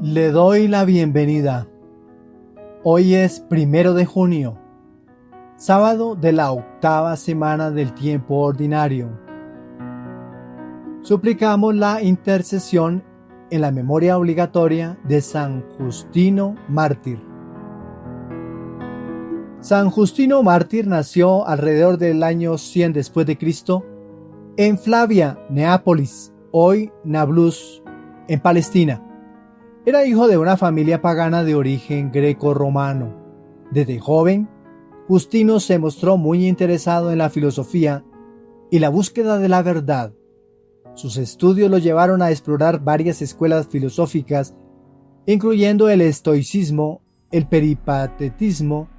Le doy la bienvenida. Hoy es 1 de junio, sábado de la 8ª semana del tiempo ordinario. Suplicamos la intercesión en la memoria obligatoria de San Justino Mártir. San Justino Mártir nació alrededor del año 100 después de Cristo en Flavia, Neápolis, hoy Nablus, en Palestina. Era hijo de una familia pagana de origen greco-romano. Desde joven, Justino se mostró muy interesado en la filosofía y la búsqueda de la verdad. Sus estudios lo llevaron a explorar varias escuelas filosóficas, incluyendo el estoicismo, el peripatetismo,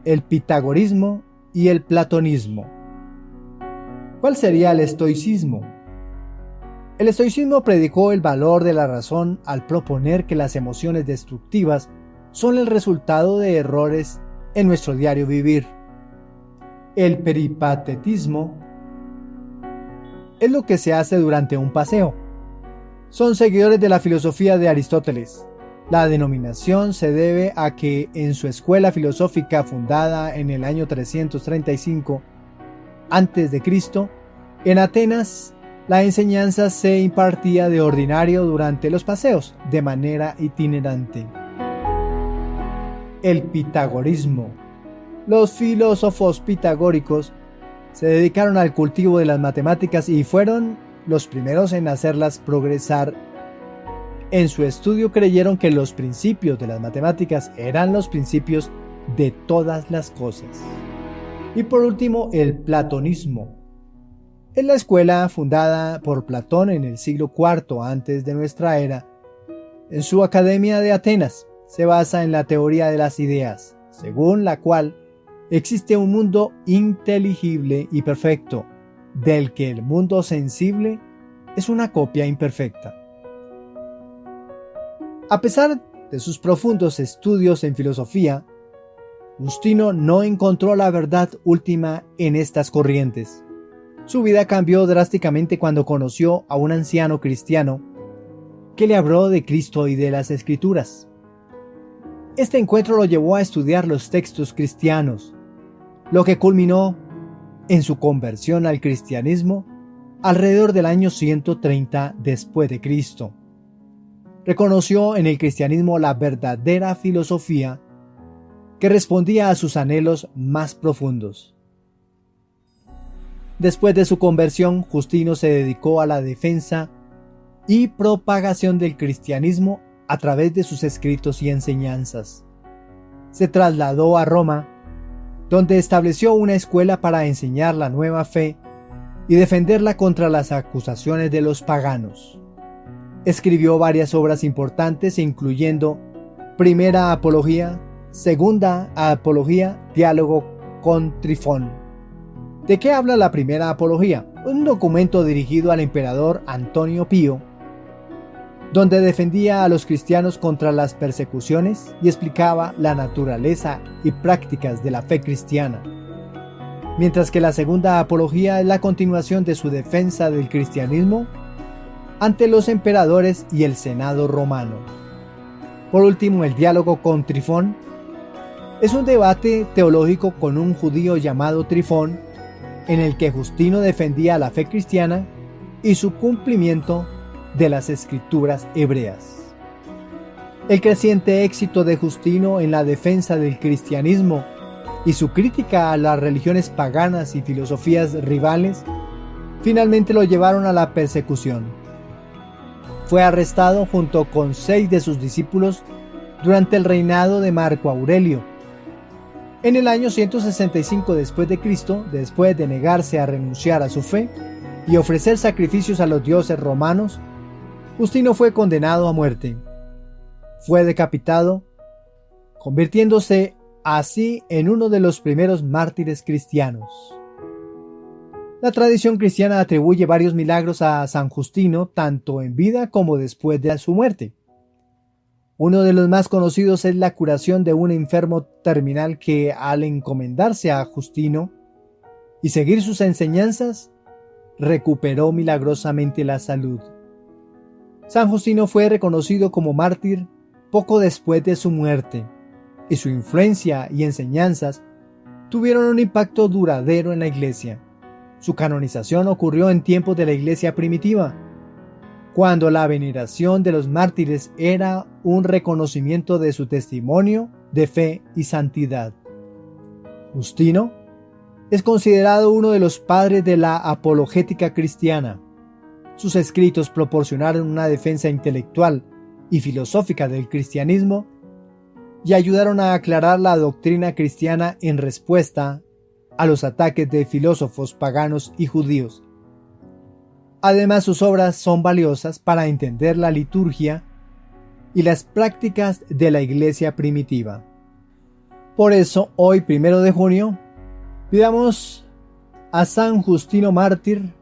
el pitagorismo y el platonismo. ¿Cuál sería el estoicismo? El estoicismo predicó el valor de la razón al proponer que las emociones destructivas son el resultado de errores en nuestro diario vivir. El peripatetismo es lo que se hace durante un paseo. Son seguidores de la filosofía de Aristóteles. La denominación se debe a que en su escuela filosófica fundada en el año 335 a.C., en Atenas, la enseñanza se impartía de ordinario durante los paseos, de manera itinerante. El pitagorismo. Los filósofos pitagóricos se dedicaron al cultivo de las matemáticas y fueron los primeros en hacerlas progresar. En su estudio creyeron que los principios de las matemáticas eran los principios de todas las cosas. Y por último, el platonismo. Es la escuela fundada por Platón en el siglo IV antes de nuestra era. En su Academia de Atenas se basa en la teoría de las ideas, según la cual existe un mundo inteligible y perfecto, del que el mundo sensible es una copia imperfecta. A pesar de sus profundos estudios en filosofía, Justino no encontró la verdad última en estas corrientes. Su vida cambió drásticamente cuando conoció a un anciano cristiano que le habló de Cristo y de las Escrituras. Este encuentro lo llevó a estudiar los textos cristianos, lo que culminó en su conversión al cristianismo alrededor del año 130 después de Cristo. Reconoció en el cristianismo la verdadera filosofía que respondía a sus anhelos más profundos. Después de su conversión, Justino se dedicó a la defensa y propagación del cristianismo a través de sus escritos y enseñanzas. Se trasladó a Roma, donde estableció una escuela para enseñar la nueva fe y defenderla contra las acusaciones de los paganos. Escribió varias obras importantes, incluyendo Primera Apología, Segunda Apología, Diálogo con Trifón. ¿De qué habla la Primera Apología? Un documento dirigido al emperador Antonio Pío, donde defendía a los cristianos contra las persecuciones y explicaba la naturaleza y prácticas de la fe cristiana. Mientras que la Segunda Apología es la continuación de su defensa del cristianismo ante los emperadores y el Senado romano. Por último, el Diálogo con Trifón es un debate teológico con un judío llamado Trifón, en el que Justino defendía la fe cristiana y su cumplimiento de las escrituras hebreas. El creciente éxito de Justino en la defensa del cristianismo y su crítica a las religiones paganas y filosofías rivales finalmente lo llevaron a la persecución. Fue arrestado junto con 6 de sus discípulos durante el reinado de Marco Aurelio. En el año 165 después de Cristo, después de negarse a renunciar a su fe y ofrecer sacrificios a los dioses romanos, Justino fue condenado a muerte. Fue decapitado, convirtiéndose así en uno de los primeros mártires cristianos. La tradición cristiana atribuye varios milagros a San Justino, tanto en vida como después de su muerte. Uno de los más conocidos es la curación de un enfermo terminal que, al encomendarse a Justino y seguir sus enseñanzas, recuperó milagrosamente la salud. San Justino fue reconocido como mártir poco después de su muerte, y su influencia y enseñanzas tuvieron un impacto duradero en la Iglesia. Su canonización ocurrió en tiempos de la Iglesia primitiva, cuando la veneración de los mártires era un reconocimiento de su testimonio de fe y santidad. Justino es considerado uno de los padres de la apologética cristiana. Sus escritos proporcionaron una defensa intelectual y filosófica del cristianismo y ayudaron a aclarar la doctrina cristiana en respuesta a los ataques de filósofos paganos y judíos. Además, sus obras son valiosas para entender la liturgia y las prácticas de la Iglesia primitiva. Por eso, hoy, 1 de junio, pidamos a San Justino Mártir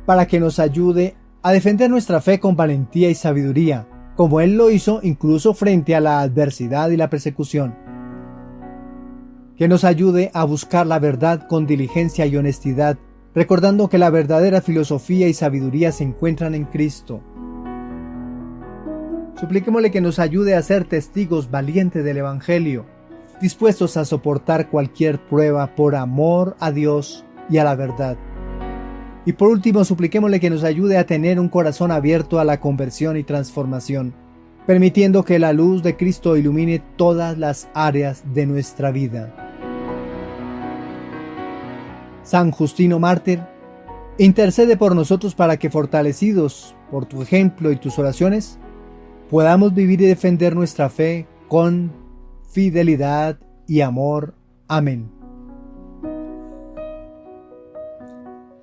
para que nos ayude a defender nuestra fe con valentía y sabiduría, como él lo hizo incluso frente a la adversidad y la persecución. Que nos ayude a buscar la verdad con diligencia y honestidad, recordando que la verdadera filosofía y sabiduría se encuentran en Cristo. Supliquémosle que nos ayude a ser testigos valientes del Evangelio, dispuestos a soportar cualquier prueba por amor a Dios y a la verdad. Y por último, supliquémosle que nos ayude a tener un corazón abierto a la conversión y transformación, permitiendo que la luz de Cristo ilumine todas las áreas de nuestra vida. San Justino Mártir, intercede por nosotros para que, fortalecidos por tu ejemplo y tus oraciones, podamos vivir y defender nuestra fe con fidelidad y amor. Amén.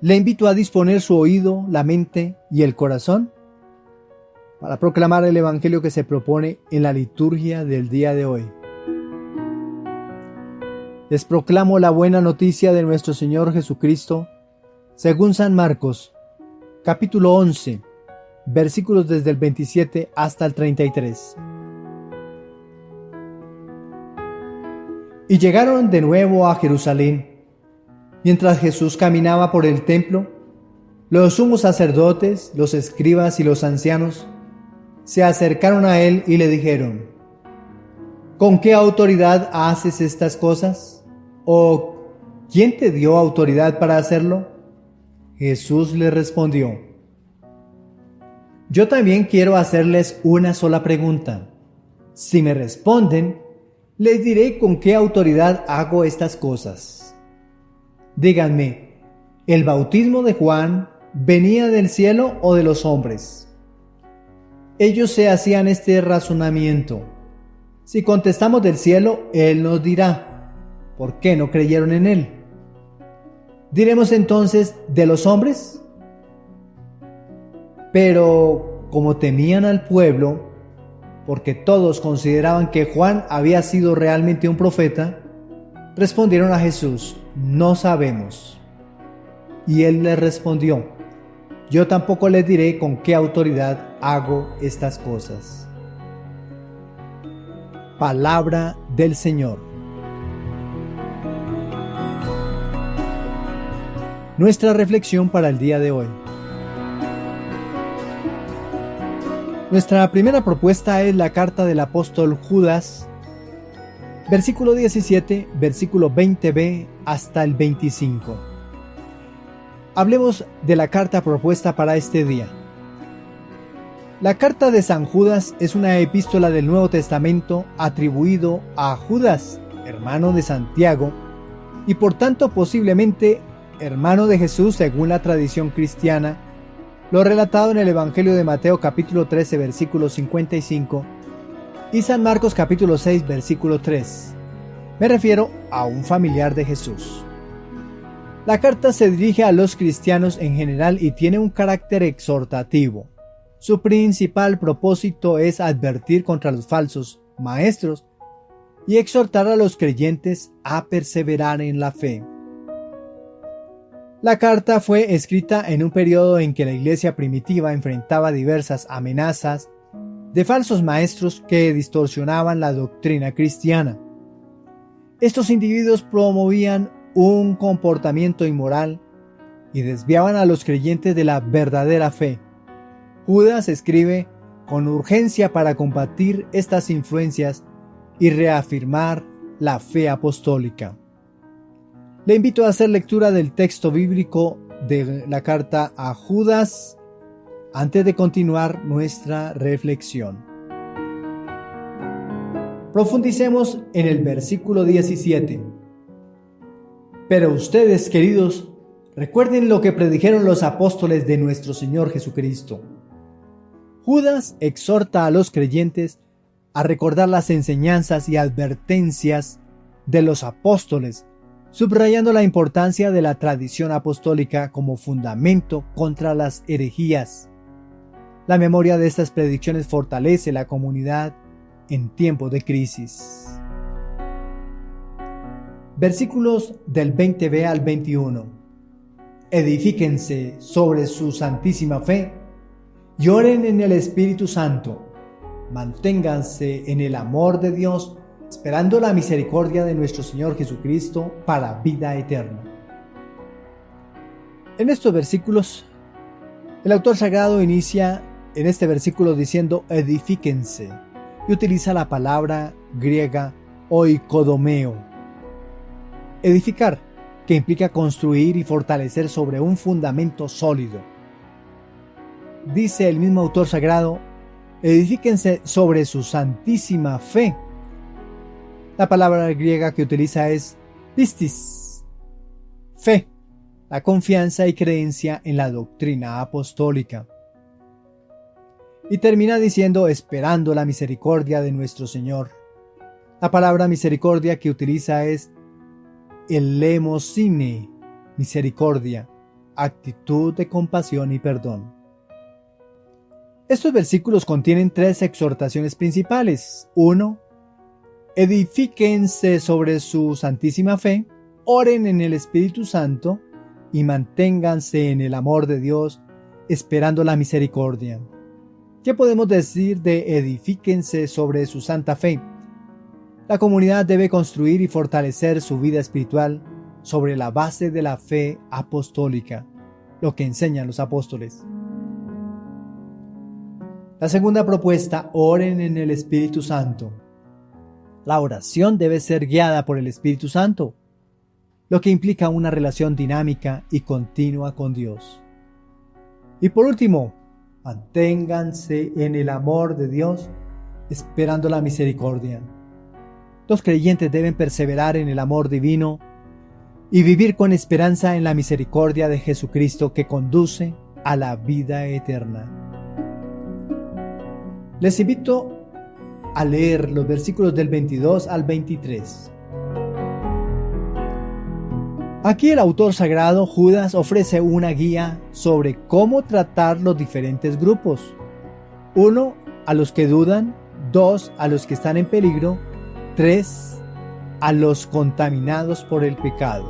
Le invito a disponer su oído, la mente y el corazón para proclamar el Evangelio que se propone en la liturgia del día de hoy. Les proclamo la buena noticia de nuestro Señor Jesucristo, según San Marcos, capítulo 11, versículos desde el 27 hasta el 33. Y llegaron de nuevo a Jerusalén. Mientras Jesús caminaba por el templo, los sumos sacerdotes, los escribas y los ancianos se acercaron a él y le dijeron: ¿Con qué autoridad haces estas cosas? ¿O quién te dio autoridad para hacerlo? Jesús le respondió: Yo también quiero hacerles una sola pregunta. Si me responden, les diré con qué autoridad hago estas cosas. Díganme, ¿el bautismo de Juan venía del cielo o de los hombres? Ellos se hacían este razonamiento. Si contestamos del cielo, él nos dirá: ¿por qué no creyeron en él? ¿Diremos entonces de los hombres? Pero como temían al pueblo, porque todos consideraban que Juan había sido realmente un profeta, respondieron a Jesús: No sabemos. Y él les respondió: Yo tampoco les diré con qué autoridad hago estas cosas. Palabra del Señor. Nuestra reflexión para el día de hoy. Nuestra primera propuesta es la carta del apóstol Judas, versículo 17, versículo 20b hasta el 25. Hablemos de la carta propuesta para este día. La carta de San Judas es una epístola del Nuevo Testamento atribuido a Judas, hermano de Santiago, y por tanto posiblemente hermano de Jesús según la tradición cristiana, lo relatado en el Evangelio de Mateo capítulo 13 versículo 55 y San Marcos capítulo 6 versículo 3. Me refiero a un familiar de Jesús. La carta se dirige a los cristianos en general y tiene un carácter exhortativo. Su principal propósito es advertir contra los falsos maestros y exhortar a los creyentes a perseverar en la fe. La carta fue escrita en un periodo en que la iglesia primitiva enfrentaba diversas amenazas de falsos maestros que distorsionaban la doctrina cristiana. Estos individuos promovían un comportamiento inmoral y desviaban a los creyentes de la verdadera fe. Judas escribe con urgencia para combatir estas influencias y reafirmar la fe apostólica. Le invito a hacer lectura del texto bíblico de la carta a Judas antes de continuar nuestra reflexión. Profundicemos en el versículo 17. Pero ustedes, queridos, recuerden lo que predijeron los apóstoles de nuestro Señor Jesucristo. Judas exhorta a los creyentes a recordar las enseñanzas y advertencias de los apóstoles, subrayando la importancia de la tradición apostólica como fundamento contra las herejías. La memoria de estas predicciones fortalece la comunidad en tiempo de crisis. Versículos del 20b al 21. Edifíquense sobre su santísima fe y oren en el Espíritu Santo. Manténganse en el amor de Dios, esperando la misericordia de nuestro Señor Jesucristo para vida eterna. En estos versículos, el autor sagrado inicia en este versículo diciendo edifíquense y utiliza la palabra griega oikodomeo. Edificar, que implica construir y fortalecer sobre un fundamento sólido. Dice el mismo autor sagrado, edifíquense sobre su santísima fe. La palabra griega que utiliza es pistis, fe, la confianza y creencia en la doctrina apostólica. Y termina diciendo esperando la misericordia de nuestro Señor. La palabra misericordia que utiliza es elemosine, misericordia, actitud de compasión y perdón. Estos versículos contienen tres exhortaciones principales. 1. Edifíquense sobre su santísima fe, oren en el Espíritu Santo y manténganse en el amor de Dios, esperando la misericordia. ¿Qué podemos decir de edifíquense sobre su santa fe? La comunidad debe construir y fortalecer su vida espiritual sobre la base de la fe apostólica, lo que enseñan los apóstoles. La segunda propuesta, oren en el Espíritu Santo. La oración debe ser guiada por el Espíritu Santo, lo que implica una relación dinámica y continua con Dios. Y por último, manténganse en el amor de Dios, esperando la misericordia. Los creyentes deben perseverar en el amor divino y vivir con esperanza en la misericordia de Jesucristo que conduce a la vida eterna. Les invito a leer los versículos del 22 al 23. Aquí el autor sagrado Judas ofrece una guía sobre cómo tratar los diferentes grupos. 1. A los que dudan. 2. A los que están en peligro. 3. A los contaminados por el pecado.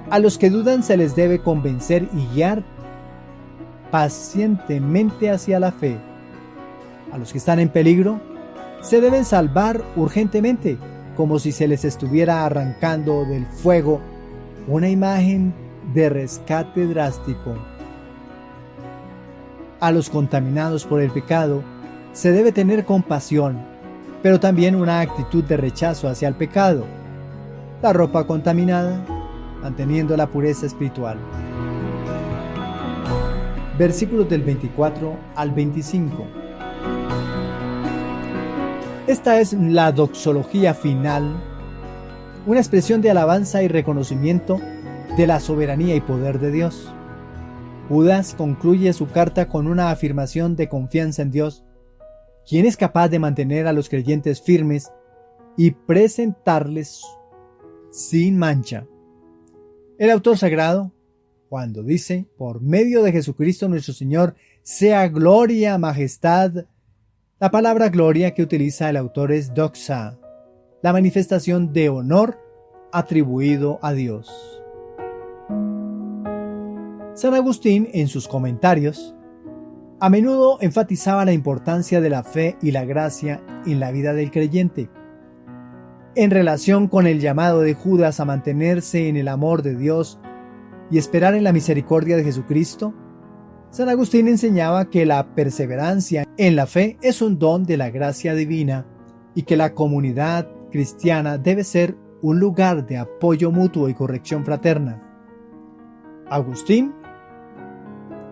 A los que dudan se les debe convencer y guiar pacientemente hacia la fe. A los que están en peligro se deben salvar urgentemente, como si se les estuviera arrancando del fuego, una imagen de rescate drástico. A los contaminados por el pecado se debe tener compasión, pero también una actitud de rechazo hacia el pecado. La ropa contaminada, manteniendo la pureza espiritual. Versículos del 24 al 25. Esta es la doxología final, una expresión de alabanza y reconocimiento de la soberanía y poder de Dios. Judas concluye su carta con una afirmación de confianza en Dios, quien es capaz de mantener a los creyentes firmes y presentarles sin mancha. El autor sagrado, cuando dice, por medio de Jesucristo nuestro Señor, sea gloria, majestad. La palabra gloria que utiliza el autor es doxa, la manifestación de honor atribuido a Dios. San Agustín, en sus comentarios, a menudo enfatizaba la importancia de la fe y la gracia en la vida del creyente. En relación con el llamado de Judas a mantenerse en el amor de Dios y esperar en la misericordia de Jesucristo, San Agustín enseñaba que la perseverancia en la fe es un don de la gracia divina y que la comunidad cristiana debe ser un lugar de apoyo mutuo y corrección fraterna. Agustín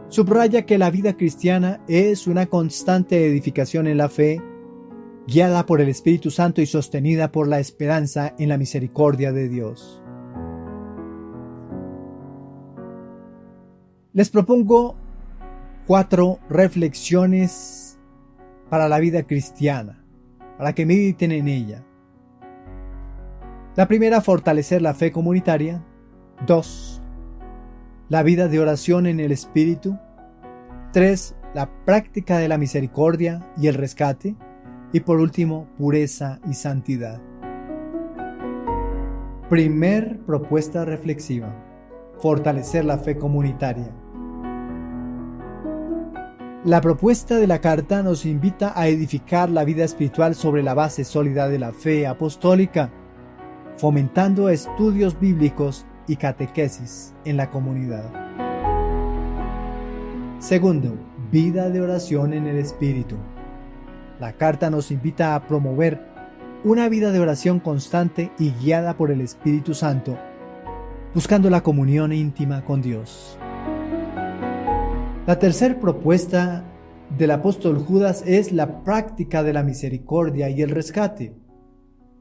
subraya que la vida cristiana es una constante edificación en la fe, guiada por el Espíritu Santo y sostenida por la esperanza en la misericordia de Dios. Les propongo 4 reflexiones para la vida cristiana, para que mediten en ella. La primera, fortalecer la fe comunitaria. 2. La vida de oración en el Espíritu. 3. La práctica de la misericordia y el rescate. Y por último, pureza y santidad. Primer propuesta reflexiva: fortalecer la fe comunitaria. La propuesta de la carta nos invita a edificar la vida espiritual sobre la base sólida de la fe apostólica, fomentando estudios bíblicos y catequesis en la comunidad. Segundo, vida de oración en el Espíritu. La carta nos invita a promover una vida de oración constante y guiada por el Espíritu Santo, buscando la comunión íntima con Dios. La tercera propuesta del apóstol Judas es la práctica de la misericordia y el rescate.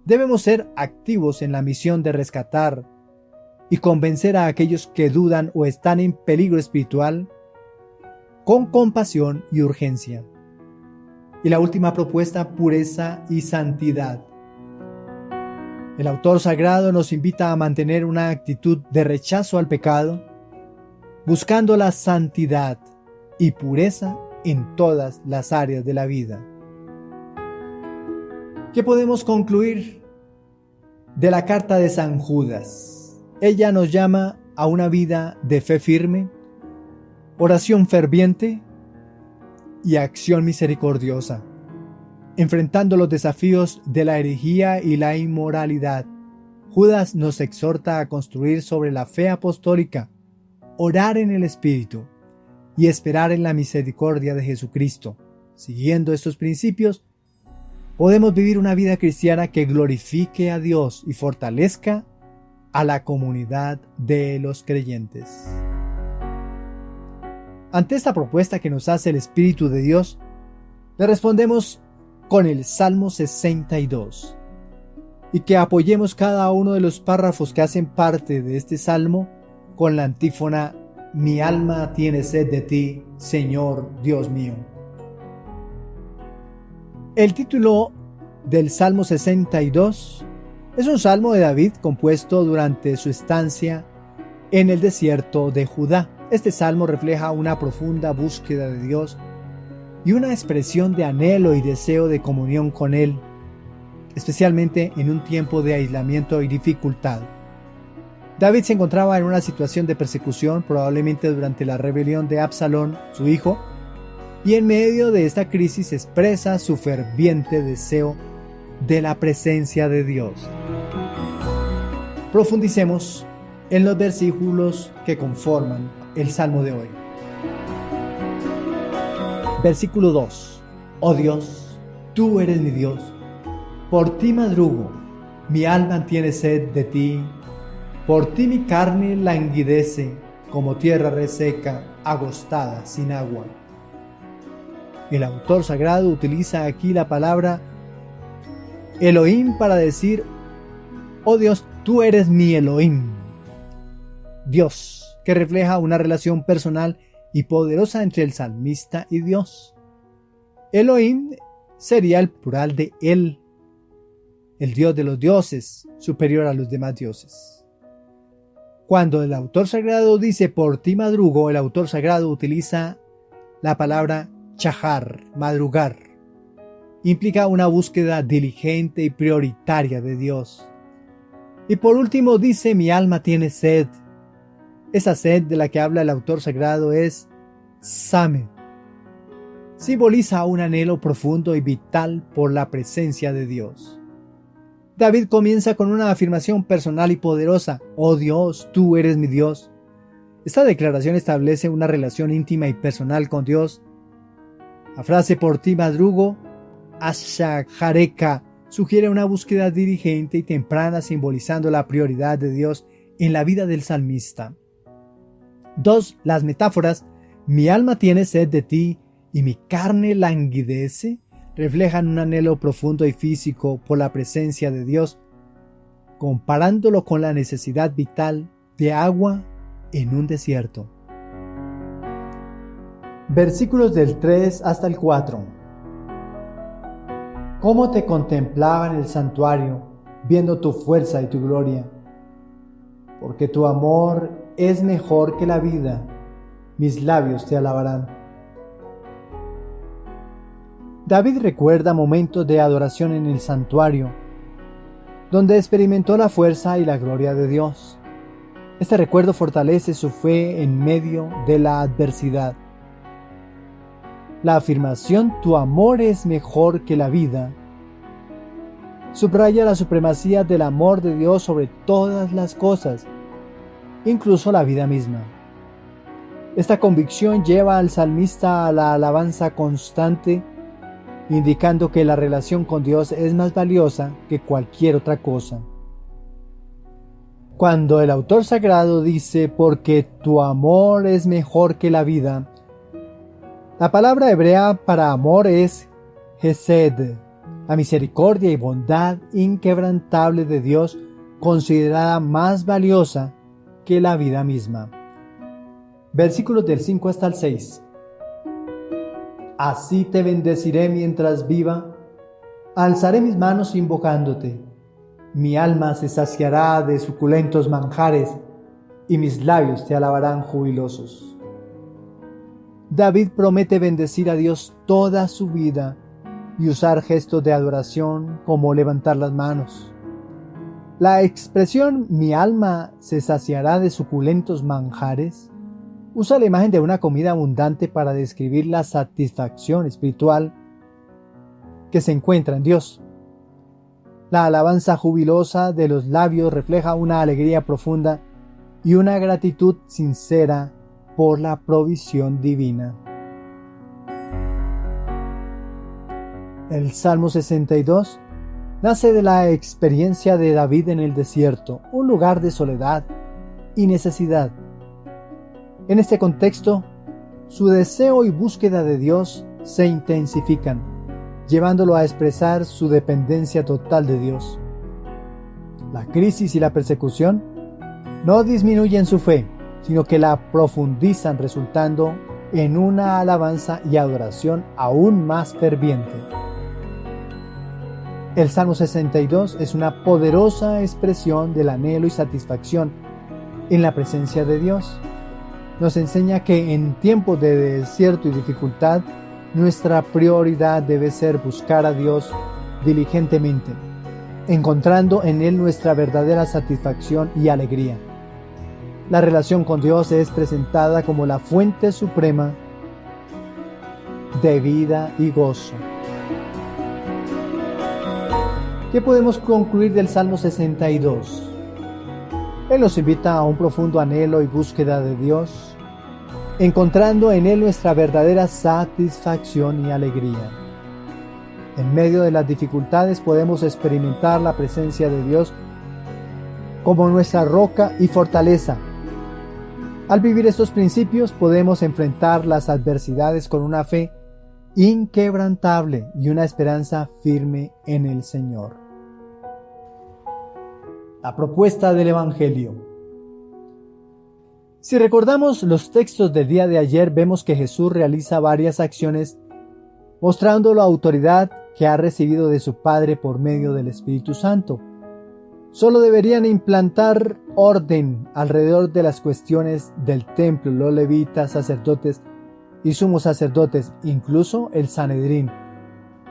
Debemos ser activos en la misión de rescatar y convencer a aquellos que dudan o están en peligro espiritual con compasión y urgencia. Y la última propuesta, pureza y santidad. El autor sagrado nos invita a mantener una actitud de rechazo al pecado, buscando la santidad y pureza en todas las áreas de la vida. ¿Qué podemos concluir de la carta de San Judas? Ella nos llama a una vida de fe firme, oración ferviente y acción misericordiosa, enfrentando los desafíos de la herejía y la inmoralidad. Judas nos exhorta a construir sobre la fe apostólica, orar en el Espíritu y esperar en la misericordia de Jesucristo. Siguiendo estos principios, podemos vivir una vida cristiana que glorifique a Dios y fortalezca a la comunidad de los creyentes. Ante esta propuesta que nos hace el Espíritu de Dios, le respondemos con el Salmo 62, y que apoyemos cada uno de los párrafos que hacen parte de este salmo con la antífona: mi alma tiene sed de ti, Señor Dios mío. El título del Salmo 62 es un salmo de David compuesto durante su estancia en el desierto de Judá. Este salmo refleja una profunda búsqueda de Dios y una expresión de anhelo y deseo de comunión con Él, especialmente en un tiempo de aislamiento y dificultad. David se encontraba en una situación de persecución, probablemente durante la rebelión de Absalón, su hijo, y en medio de esta crisis expresa su ferviente deseo de la presencia de Dios. Profundicemos en los versículos que conforman el Salmo de hoy. Versículo 2. Oh Dios, tú eres mi Dios, por ti madrugo, mi alma tiene sed de ti. Por ti mi carne languidece, como tierra reseca, agostada, sin agua. El autor sagrado utiliza aquí la palabra Elohim para decir: oh Dios, tú eres mi Elohim. Dios, que refleja una relación personal y poderosa entre el salmista y Dios. Elohim sería el plural de El, el Dios de los dioses, superior a los demás dioses. Cuando el autor sagrado dice por ti madrugo, el autor sagrado utiliza la palabra chahar, madrugar. Implica una búsqueda diligente y prioritaria de Dios. Y por último dice mi alma tiene sed. Esa sed de la que habla el autor sagrado es Same. Simboliza un anhelo profundo y vital por la presencia de Dios. David comienza con una afirmación personal y poderosa: oh Dios, tú eres mi Dios. Esta declaración establece una relación íntima y personal con Dios. La frase por ti madrugo, Ashajareka, sugiere una búsqueda diligente y temprana, simbolizando la prioridad de Dios en la vida del salmista. 2. Las metáforas, mi alma tiene sed de ti y mi carne languidece, reflejan un anhelo profundo y físico por la presencia de Dios, comparándolo con la necesidad vital de agua en un desierto. Versículos del 3 hasta el 4. Cómo te contemplaba en el santuario, viendo tu fuerza y tu gloria. Porque tu amor es mejor que la vida, mis labios te alabarán. David recuerda momentos de adoración en el santuario, donde experimentó la fuerza y la gloria de Dios. Este recuerdo fortalece su fe en medio de la adversidad. La afirmación "tu amor es mejor que la vida" subraya la supremacía del amor de Dios sobre todas las cosas, incluso la vida misma. Esta convicción lleva al salmista a la alabanza constante, indicando que la relación con Dios es más valiosa que cualquier otra cosa. Cuando el autor sagrado dice "porque tu amor es mejor que la vida", la palabra hebrea para amor es Hesed, la misericordia y bondad inquebrantable de Dios, considerada más valiosa que la vida misma. Versículos del 5 hasta el 6. Así te bendeciré mientras viva, alzaré mis manos invocándote. Mi alma se saciará de suculentos manjares, y mis labios te alabarán jubilosos. David promete bendecir a Dios toda su vida y usar gestos de adoración como levantar las manos. La expresión "mi alma se saciará de suculentos manjares" usa la imagen de una comida abundante para describir la satisfacción espiritual que se encuentra en Dios. La alabanza jubilosa de los labios refleja una alegría profunda y una gratitud sincera por la provisión divina. El Salmo 62 nace de la experiencia de David en el desierto, un lugar de soledad y necesidad. En este contexto, su deseo y búsqueda de Dios se intensifican, llevándolo a expresar su dependencia total de Dios. La crisis y la persecución no disminuyen su fe, sino que la profundizan, resultando en una alabanza y adoración aún más ferviente. El Salmo 62 es una poderosa expresión del anhelo y satisfacción en la presencia de Dios. Nos enseña que en tiempos de desierto y dificultad, nuestra prioridad debe ser buscar a Dios diligentemente, encontrando en Él nuestra verdadera satisfacción y alegría. La relación con Dios es presentada como la fuente suprema de vida y gozo. ¿Qué podemos concluir del Salmo 62? Él nos invita a un profundo anhelo y búsqueda de Dios, encontrando en Él nuestra verdadera satisfacción y alegría. En medio de las dificultades podemos experimentar la presencia de Dios como nuestra roca y fortaleza. Al vivir estos principios podemos enfrentar las adversidades con una fe inquebrantable y una esperanza firme en el Señor. La propuesta del Evangelio. Si recordamos los textos del día de ayer, vemos que Jesús realiza varias acciones mostrando la autoridad que ha recibido de su Padre por medio del Espíritu Santo. Solo deberían implantar orden alrededor de las cuestiones del templo los levitas, sacerdotes y sumos sacerdotes, incluso el Sanedrín,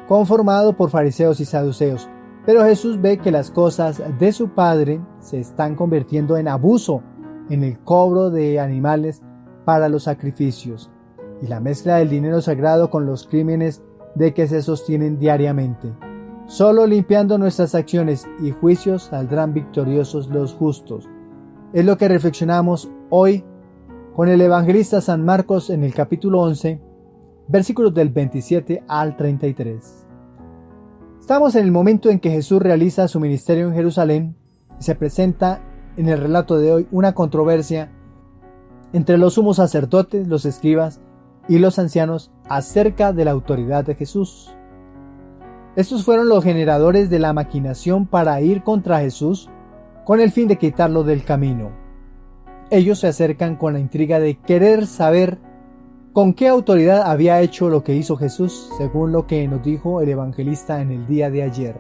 conformado por fariseos y saduceos. Pero Jesús ve que las cosas de su Padre se están convirtiendo en abuso en el cobro de animales para los sacrificios y la mezcla del dinero sagrado con los crímenes de que se sostienen diariamente. Solo limpiando nuestras acciones y juicios saldrán victoriosos los justos. Es lo que reflexionamos hoy con el evangelista San Marcos en el capítulo 11, versículos del 27 al 33. Estamos en el momento en que Jesús realiza su ministerio en Jerusalén y se presenta en el relato de hoy una controversia entre los sumos sacerdotes, los escribas y los ancianos acerca de la autoridad de Jesús. Estos fueron los generadores de la maquinación para ir contra Jesús con el fin de quitarlo del camino. Ellos se acercan con la intriga de querer saber con qué autoridad había hecho lo que hizo Jesús, según lo que nos dijo el evangelista en el día de ayer.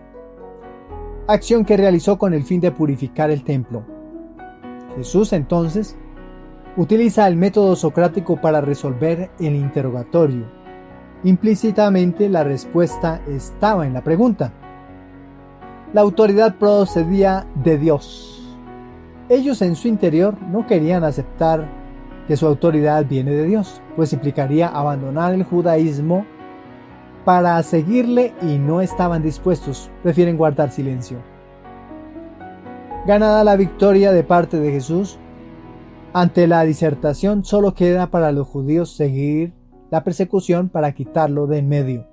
Acción que realizó con el fin de purificar el templo. Jesús entonces utiliza el método socrático para resolver el interrogatorio. Implícitamente la respuesta estaba en la pregunta. La autoridad procedía de Dios. Ellos en su interior no querían aceptar que su autoridad viene de Dios, pues implicaría abandonar el judaísmo para seguirle y no estaban dispuestos, prefieren guardar silencio. Ganada la victoria de parte de Jesús, ante la disertación solo queda para los judíos seguir la persecución para quitarlo de en medio.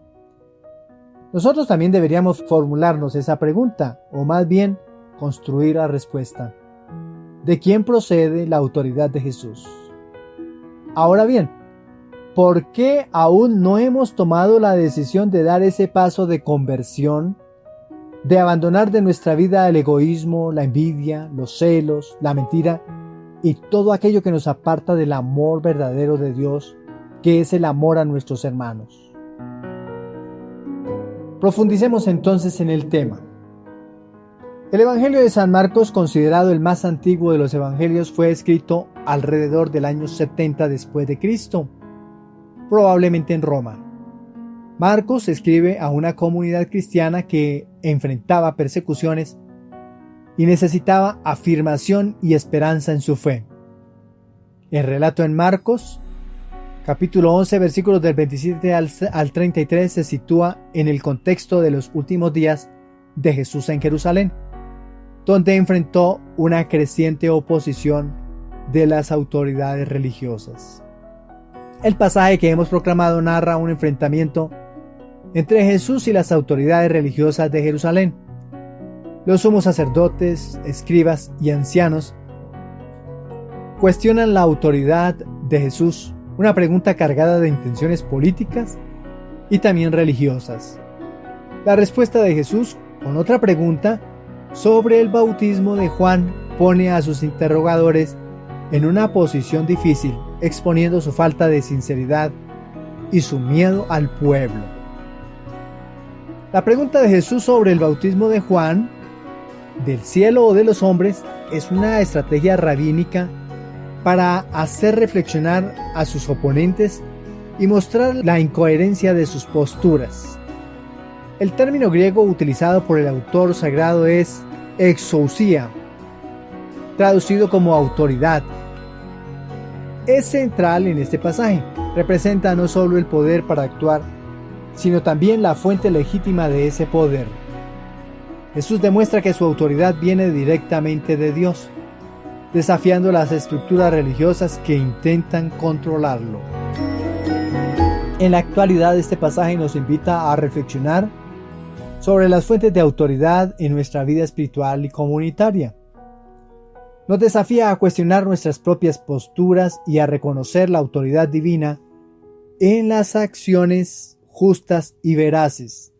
Nosotros también deberíamos formularnos esa pregunta, o más bien construir la respuesta. ¿De quién procede la autoridad de Jesús? Ahora bien, ¿por qué aún no hemos tomado la decisión de dar ese paso de conversión, de abandonar de nuestra vida el egoísmo, la envidia, los celos, la mentira y todo aquello que nos aparta del amor verdadero de Dios, que es el amor a nuestros hermanos? Profundicemos entonces en el tema. El Evangelio de San Marcos, considerado el más antiguo de los evangelios, fue escrito alrededor del año 70 después de Cristo, probablemente en Roma. Marcos escribe a una comunidad cristiana que enfrentaba persecuciones y necesitaba afirmación y esperanza en su fe. El relato en Marcos, capítulo 11, versículos del 27 al 33, se sitúa en el contexto de los últimos días de Jesús en Jerusalén, donde enfrentó una creciente oposición de las autoridades religiosas. El pasaje que hemos proclamado narra un enfrentamiento entre Jesús y las autoridades religiosas de Jerusalén. Los sumos sacerdotes, escribas y ancianos cuestionan la autoridad de Jesús, una pregunta cargada de intenciones políticas y también religiosas. La respuesta de Jesús, con otra pregunta sobre el bautismo de Juan, pone a sus interrogadores en una posición difícil, exponiendo su falta de sinceridad y su miedo al pueblo. La pregunta de Jesús sobre el bautismo de Juan, del cielo o de los hombres, es una estrategia rabínica para hacer reflexionar a sus oponentes y mostrar la incoherencia de sus posturas. El término griego utilizado por el autor sagrado es exousia, traducido como autoridad. Es central en este pasaje. Representa no solo el poder para actuar, sino también la fuente legítima de ese poder. Jesús demuestra que su autoridad viene directamente de Dios, desafiando las estructuras religiosas que intentan controlarlo. En la actualidad, este pasaje nos invita a reflexionar sobre las fuentes de autoridad en nuestra vida espiritual y comunitaria. Nos desafía a cuestionar nuestras propias posturas y a reconocer la autoridad divina en las acciones justas y veraces.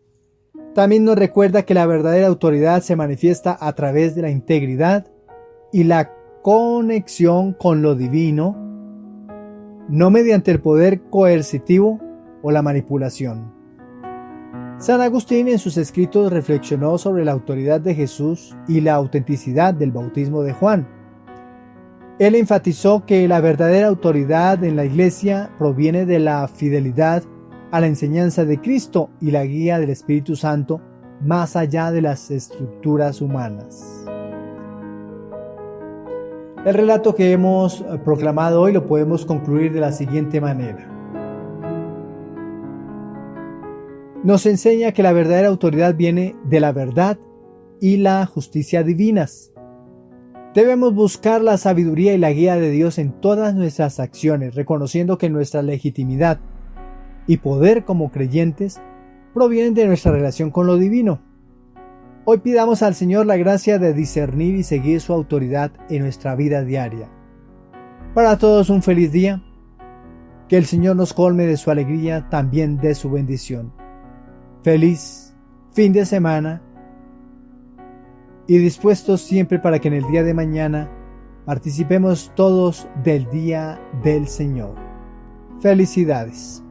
También nos recuerda que la verdadera autoridad se manifiesta a través de la integridad y la conexión con lo divino, no mediante el poder coercitivo o la manipulación. San Agustín en sus escritos reflexionó sobre la autoridad de Jesús y la autenticidad del bautismo de Juan. Él enfatizó que la verdadera autoridad en la Iglesia proviene de la fidelidad a la enseñanza de Cristo y la guía del Espíritu Santo más allá de las estructuras humanas. El relato que hemos proclamado hoy lo podemos concluir de la siguiente manera. Nos enseña que la verdadera autoridad viene de la verdad y la justicia divinas. Debemos buscar la sabiduría y la guía de Dios en todas nuestras acciones, reconociendo que nuestra legitimidad y poder como creyentes provienen de nuestra relación con lo divino. Hoy pidamos al Señor la gracia de discernir y seguir su autoridad en nuestra vida diaria. Para todos un feliz día. Que el Señor nos colme de su alegría, también de su bendición. Feliz fin de semana y dispuestos siempre para que en el día de mañana participemos todos del día del Señor. Felicidades.